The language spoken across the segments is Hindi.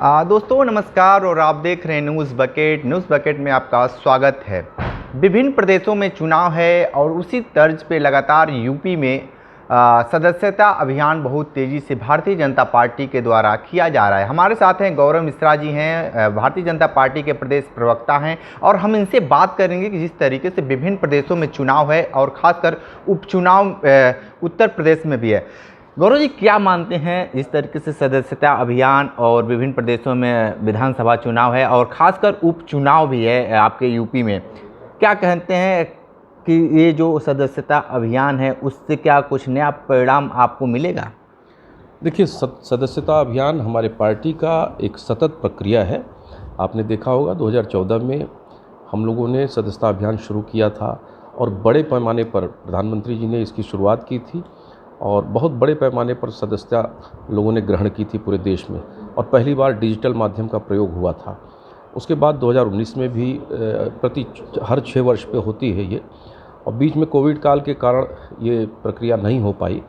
दोस्तों नमस्कार और आप देख रहे हैं न्यूज़ बकेट में आपका स्वागत है। विभिन्न प्रदेशों में चुनाव है और उसी तर्ज पे लगातार यूपी में सदस्यता अभियान बहुत तेज़ी से भारतीय जनता पार्टी के द्वारा किया जा रहा है। हमारे साथ हैं गौरव मिश्रा जी हैं, भारतीय जनता पार्टी के प्रदेश प्रवक्ता हैं और हम इनसे बात करेंगे कि जिस तरीके से विभिन्न प्रदेशों में चुनाव है और ख़ासकर उपचुनाव उत्तर प्रदेश में भी है। गौरव जी, क्या मानते हैं इस तरीके से सदस्यता अभियान और विभिन्न प्रदेशों में विधानसभा चुनाव है और खासकर उपचुनाव भी है आपके यूपी में, क्या कहते हैं कि ये जो सदस्यता अभियान है उससे क्या कुछ नया परिणाम आपको मिलेगा? देखिए, सदस्यता अभियान हमारे पार्टी का एक सतत प्रक्रिया है। आपने देखा होगा 2014 में हम लोगों ने सदस्यता अभियान शुरू किया था और बड़े पैमाने पर प्रधानमंत्री जी ने इसकी शुरुआत की थी और बहुत बड़े पैमाने पर सदस्यता लोगों ने ग्रहण की थी पूरे देश में और पहली बार डिजिटल माध्यम का प्रयोग हुआ था। उसके बाद 2019 में भी हर 6 वर्ष पे होती है ये, और बीच में कोविड काल के कारण ये प्रक्रिया नहीं हो पाई,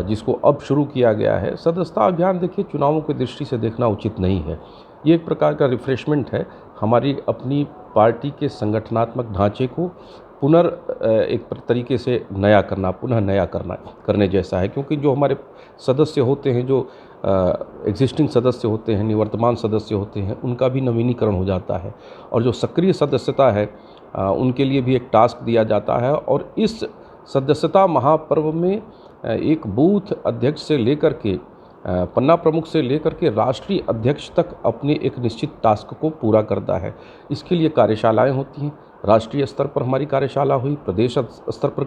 जिसको अब शुरू किया गया है। सदस्यता अभियान देखिए, चुनावों की दृष्टि से देखना उचित नहीं है। ये एक प्रकार का रिफ्रेशमेंट है, हमारी अपनी पार्टी के संगठनात्मक ढांचे को एक तरीके से पुनः नया करने जैसा है, क्योंकि जो हमारे सदस्य होते हैं, जो एग्जिस्टिंग सदस्य होते हैं, निवर्तमान सदस्य होते हैं, उनका भी नवीनीकरण हो जाता है और जो सक्रिय सदस्यता है उनके लिए भी एक टास्क दिया जाता है। और इस सदस्यता महापर्व में एक बूथ अध्यक्ष से लेकर के पन्ना प्रमुख से लेकर के राष्ट्रीय अध्यक्ष तक अपने एक निश्चित टास्क को पूरा करता है। इसके लिए कार्यशालाएं होती हैं। राष्ट्रीय स्तर पर हमारी कार्यशाला हुई, प्रदेश स्तर पर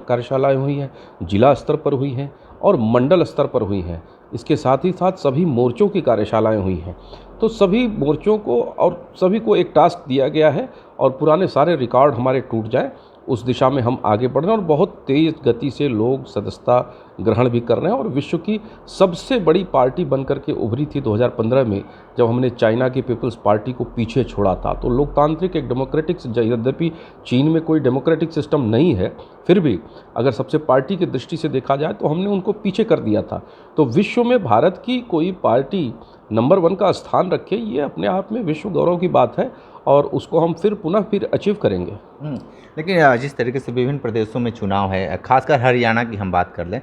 कार्यशालाएं हुई हैं, जिला स्तर पर हुई हैं और मंडल स्तर पर हुई हैं। इसके साथ ही साथ सभी मोर्चों की कार्यशालाएं हुई हैं। तो सभी मोर्चों को और सभी को एक टास्क दिया गया है और पुराने सारे रिकॉर्ड हमारे टूट जाएं, उस दिशा में हम आगे बढ़ रहे हैं और बहुत तेज़ गति से लोग सदस्यता ग्रहण भी कर रहे हैं। और विश्व की सबसे बड़ी पार्टी बनकर के उभरी थी 2015 में, जब हमने चाइना की पीपल्स पार्टी को पीछे छोड़ा था। तो लोकतांत्रिक एक डेमोक्रेटिक, यद्यपि चीन में कोई डेमोक्रेटिक सिस्टम नहीं है, फिर भी अगर सबसे पार्टी की दृष्टि से देखा जाए तो हमने उनको पीछे कर दिया था। तो विश्व में भारत की कोई पार्टी नंबर 1 का स्थान रखे, ये अपने आप में विश्व गौरव की बात है और उसको हम फिर अचीव करेंगे। लेकिन जिस तरीके से विभिन्न प्रदेशों में चुनाव है, खासकर हरियाणा की हम बात कर लें,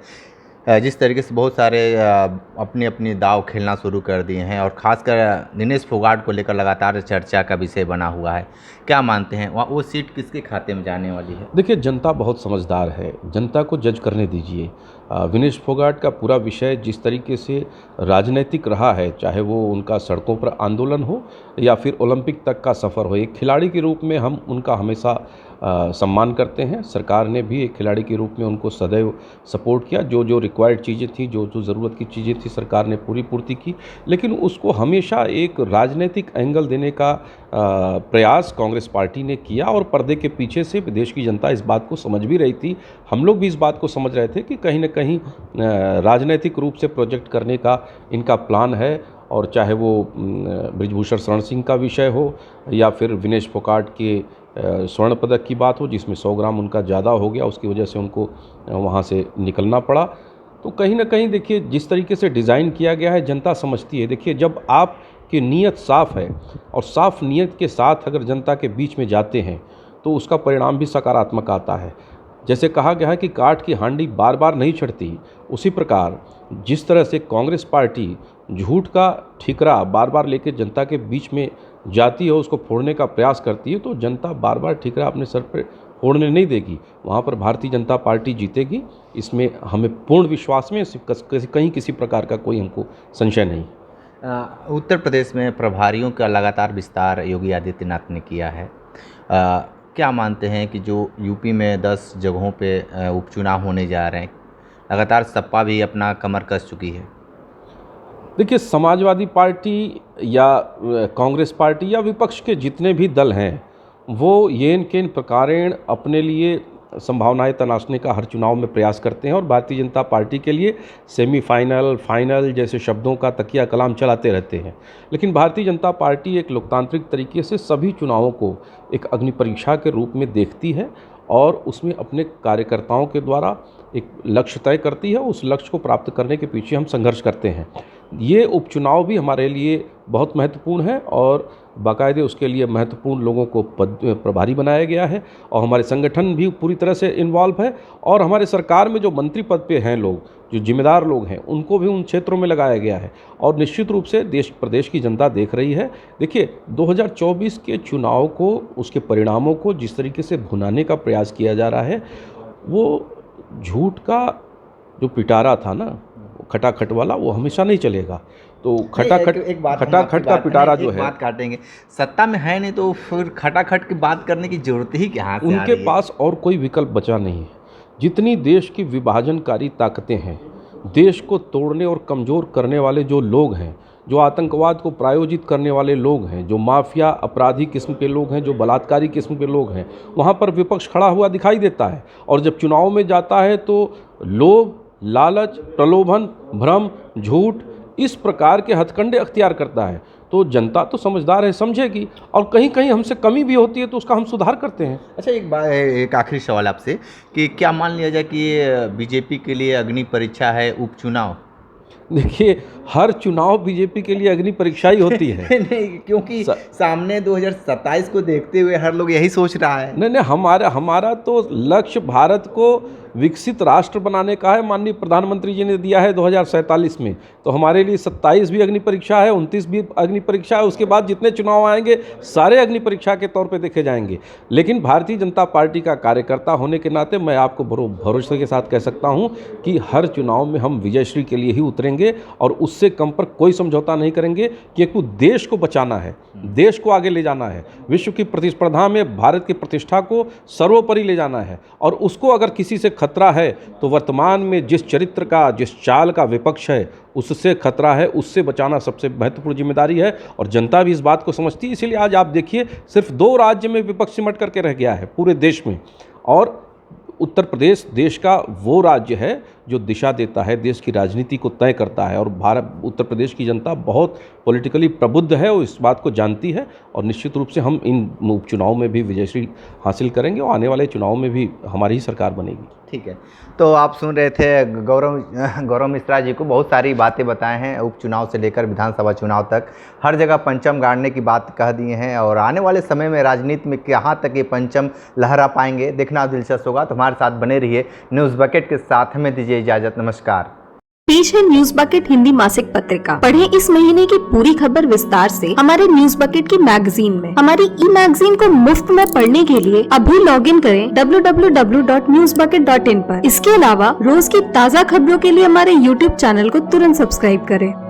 जिस तरीके से बहुत सारे अपनी अपनी दाव खेलना शुरू कर दिए हैं और ख़ासकर दिनेश फोगाट को लेकर लगातार चर्चा का विषय बना हुआ है, क्या मानते हैं वहाँ वो सीट किसके खाते में जाने वाली है? देखिए, जनता बहुत समझदार है, जनता को जज करने दीजिए। दिनेश फोगाट का पूरा विषय जिस तरीके से राजनीतिक रहा है, चाहे वो उनका सड़कों पर आंदोलन हो या फिर ओलंपिक तक का सफ़र हो, एक खिलाड़ी के रूप में हम उनका हमेशा सम्मान करते हैं। सरकार ने भी एक खिलाड़ी के रूप में उनको सदैव सपोर्ट किया। जो जो रिक्वायर्ड चीज़ें थी, जो जो ज़रूरत की चीज़ें थी, सरकार ने पूर्ति की। लेकिन उसको हमेशा एक राजनीतिक एंगल देने का प्रयास कांग्रेस पार्टी ने किया और पर्दे के पीछे से देश की जनता इस बात को समझ भी रही थी। हम लोग भी इस बात को समझ रहे थे कि कहीं न कहीं राजनीतिक रूप से प्रोजेक्ट करने का इनका प्लान है। और चाहे वो बृजभूषण शरण सिंह का विषय हो या फिर विनेश फोगाट के स्वर्ण पदक की बात हो, जिसमें 100 ग्राम उनका ज़्यादा हो गया, उसकी वजह से उनको वहाँ से निकलना पड़ा। तो कहीं ना कहीं देखिए, जिस तरीके से डिज़ाइन किया गया है, जनता समझती है। देखिए, जब आपकी नीयत साफ़ है और साफ़ नीयत के साथ अगर जनता के बीच में जाते हैं तो उसका परिणाम भी सकारात्मक आता है। जैसे कहा गया है कि काठ की हांडी बार बार नहीं छटती, उसी प्रकार जिस तरह से कांग्रेस पार्टी झूठ का ठिकरा बार बार लेकर जनता के बीच में जाती है, उसको फोड़ने का प्रयास करती है, तो जनता बार बार ठिकरा अपने सर पर फोड़ने नहीं देगी। वहाँ पर भारतीय जनता पार्टी जीतेगी, इसमें हमें पूर्ण विश्वास में, कहीं किसी प्रकार का कोई हमको संशय नहीं। उत्तर प्रदेश में प्रभारियों का लगातार विस्तार योगी आदित्यनाथ ने किया है। क्या मानते हैं कि जो यूपी में 10 जगहों पे उपचुनाव होने जा रहे हैं, लगातार सपा भी अपना कमर कस चुकी है? देखिए, समाजवादी पार्टी या कांग्रेस पार्टी या विपक्ष के जितने भी दल हैं, वो येन केन प्रकारेण अपने लिए संभावनाएं तलाशने का हर चुनाव में प्रयास करते हैं और भारतीय जनता पार्टी के लिए सेमीफाइनल, फाइनल जैसे शब्दों का तकिया कलाम चलाते रहते हैं। लेकिन भारतीय जनता पार्टी एक लोकतांत्रिक तरीके से सभी चुनावों को एक अग्नि परीक्षा के रूप में देखती है और उसमें अपने कार्यकर्ताओं के द्वारा एक लक्ष्य तय करती है, उस लक्ष्य को प्राप्त करने के पीछे हम संघर्ष करते हैं। ये उपचुनाव भी हमारे लिए बहुत महत्वपूर्ण है और बाकायदे उसके लिए महत्वपूर्ण लोगों को पद प्रभारी बनाया गया है और हमारे संगठन भी पूरी तरह से इन्वॉल्व है और हमारे सरकार में जो मंत्री पद पे हैं लोग, जो जिम्मेदार लोग हैं, उनको भी उन क्षेत्रों में लगाया गया है और निश्चित रूप से देश प्रदेश की जनता देख रही है। देखिए 2024 के चुनाव को, उसके परिणामों को जिस तरीके से भुनाने का प्रयास किया जा रहा है, वो झूठ का जो पिटारा था ना, खटाखट वाला, वो हमेशा नहीं चलेगा। तो खटाखट का पिटारा जो है, बात काटेंगे, सत्ता में है नहीं तो फिर खटाखट की बात करने की जरूरत ही क्या है? उनके पास और कोई विकल्प बचा नहीं है। जितनी देश की विभाजनकारी ताकतें हैं, देश को तोड़ने और कमज़ोर करने वाले जो लोग हैं, जो आतंकवाद को प्रायोजित करने वाले लोग हैं, जो माफिया अपराधी किस्म के लोग हैं, जो बलात्कारी किस्म के लोग हैं, वहाँ पर विपक्ष खड़ा हुआ दिखाई देता है। और जब चुनाव में जाता है तो लोभ, लालच, प्रलोभन, भ्रम, झूठ, इस प्रकार के हथकंडे अख्तियार करता है। तो जनता तो समझदार है, समझेगी, और कहीं कहीं हमसे कमी भी होती है तो उसका हम सुधार करते हैं। अच्छा, एक आखिरी सवाल आपसे कि क्या मान लिया जाए कि ये बीजेपी के लिए अग्नि परीक्षा है उपचुनाव? देखिए, हर चुनाव बीजेपी के लिए अग्नि परीक्षा ही होती है। नहीं, क्योंकि सामने 2027 को देखते हुए हर लोग यही सोच रहा है। नहीं, हमारा तो लक्ष्य भारत को विकसित राष्ट्र बनाने का है। माननीय प्रधानमंत्री जी ने दिया है 2047 में, तो हमारे लिए 27 भी अग्नि परीक्षा है, 29 भी अग्नि परीक्षा है। उसके बाद जितने चुनाव आएंगे सारे अग्नि परीक्षा के तौर पे देखे जाएंगे। लेकिन भारतीय जनता पार्टी का कार्यकर्ता होने के नाते मैं आपको भरोसे के साथ कह सकता हूं कि हर चुनाव में हम विजयश्री के लिए ही उतरेंगे और उससे कम पर कोई समझौता नहीं करेंगे, क्योंकि देश को बचाना है, देश को आगे ले जाना है, विश्व की प्रतिस्पर्धा में भारत की प्रतिष्ठा को सर्वोपरि ले जाना है। और उसको अगर किसी से खतरा है तो वर्तमान में जिस चरित्र का, जिस चाल का विपक्ष है, उससे खतरा है, उससे बचाना सबसे महत्वपूर्ण जिम्मेदारी है। और जनता भी इस बात को समझती है। इसीलिए आज आप देखिए, सिर्फ 2 राज्य में विपक्ष सिमट करके रह गया है पूरे देश में, और उत्तर प्रदेश देश का वो राज्य है जो दिशा देता है, देश की राजनीति को तय करता है। और उत्तर प्रदेश की जनता बहुत पॉलिटिकली प्रबुद्ध है और इस बात को जानती है। और निश्चित रूप से हम इन उपचुनाव में भी विजयश्री हासिल करेंगे और आने वाले चुनाव में भी हमारी ही सरकार बनेगी। ठीक है, तो आप सुन रहे थे गौरव मिश्रा जी को। बहुत सारी बातें बताए हैं, उपचुनाव से लेकर विधानसभा चुनाव तक हर जगह पंचम गाड़ने की बात कह दी हैं। और आने वाले समय में राजनीति में कहाँ तक ये पंचम लहरा पाएंगे, देखना दिलचस्प होगा। तो हमारे साथ बने रहिए न्यूज़ बकेट के साथ। हमें दीजिए इजाजत, नमस्कार। पेश है न्यूज बकेट हिंदी मासिक पत्रिका। पढ़ें इस महीने की पूरी खबर विस्तार से हमारे न्यूज बकेट की मैगजीन में। हमारी ई मैगजीन को मुफ्त में पढ़ने के लिए अभी लॉगिन करें www.newsbucket.in पर। इसके अलावा रोज की ताज़ा खबरों के लिए हमारे YouTube चैनल को तुरंत सब्सक्राइब करें।